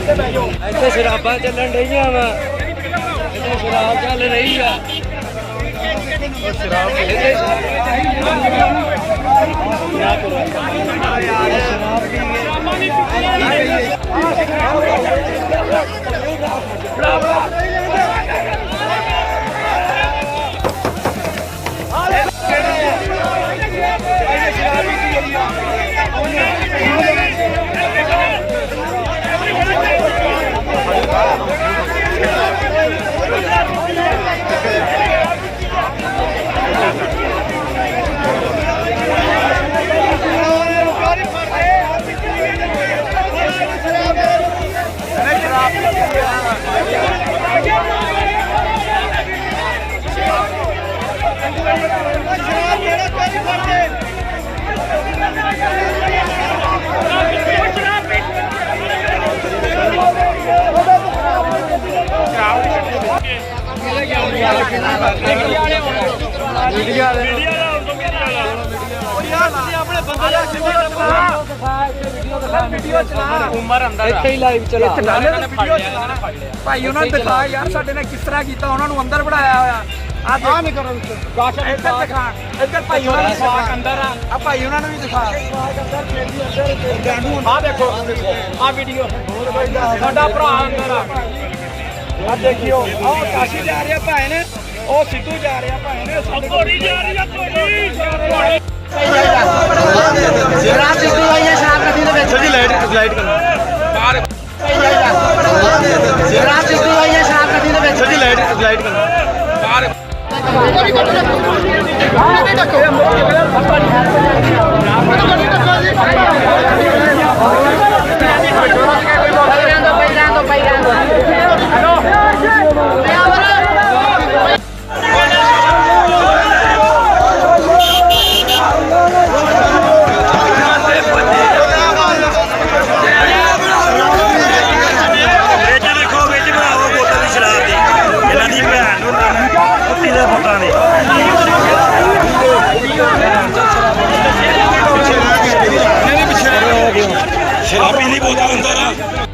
ਇੱਥੇ ਸ਼ਰਾਬਾਂ ਚੱਲਣ ਡਈਆਂ ਵਾ, ਇੱਥੇ ਸ਼ਰਾਬ ਚੱਲ ਰਹੀ ਆ। ਸ਼ਰਾਬ ਇੱਥੇ ਹੀ ਲਾਈਵ ਚਲਾ ਭਾਈ ਉਹਨਾਂ ਨੂੰ ਦਿਖਾ ਯਾਰ ਸਾਡੇ ਨੇ ਕਿਸ ਤਰ੍ਹਾਂ ਕੀਤਾ, ਉਹਨਾਂ ਨੂੰ ਅੰਦਰ ਬਣਾਇਆ ਹੋਇਆ। ਆ ਨਹੀਂ ਕਰੋ ਇੱਧਰ ਦਿਖਾ, ਇੱਧਰ ਭਾਈ ਉਹਨਾਂ ਨੂੰ ਦਿਖਾ ਅੰਦਰ ਆ ਭਾਈ ਉਹਨਾਂ ਨੂੰ ਵੀ ਦਿਖਾ। ਆ ਦੇਖੋ ਆ ਵੀਡੀਓ ਸਾਡਾ ਭਰਾ ਅੰਦਰ ਆ ਦੇਖਿਓ। ਆਹ ਕਾਸ਼ੀ ਜਾ ਰਿਹਾ ਭਾਈ ਨੇ, ਉਹ ਸਿੱਧੂ ਜਾ ਰਿਹਾ ਭਾਈ ਨੇ, ਘੋੜੀ ਜਾ ਰਹੀ ਆ ਘੋੜੀ। ਸ਼ਰਾਬ ਦਿੱਤੀ ਹੋਈ ਹੈ, ਸ਼ਰਾਬ ਗੱਡੀ ਦੇ ਵਿੱਚ ਜੀ ਲਾਈਟ ਕਰੋ ਬਾਹਰ। ਸ਼ਰਾਬ ਦਿੱਤੀ ਹੋਈ ਹੈ, ਸ਼ਰਾਬ ਗੱਡੀ ਦੇ ਵਿੱਚ ਜੀ ਲਾਈਟ ਕਰੋ ਬਾਹਰ। शराबी नहीं बोलता अंदर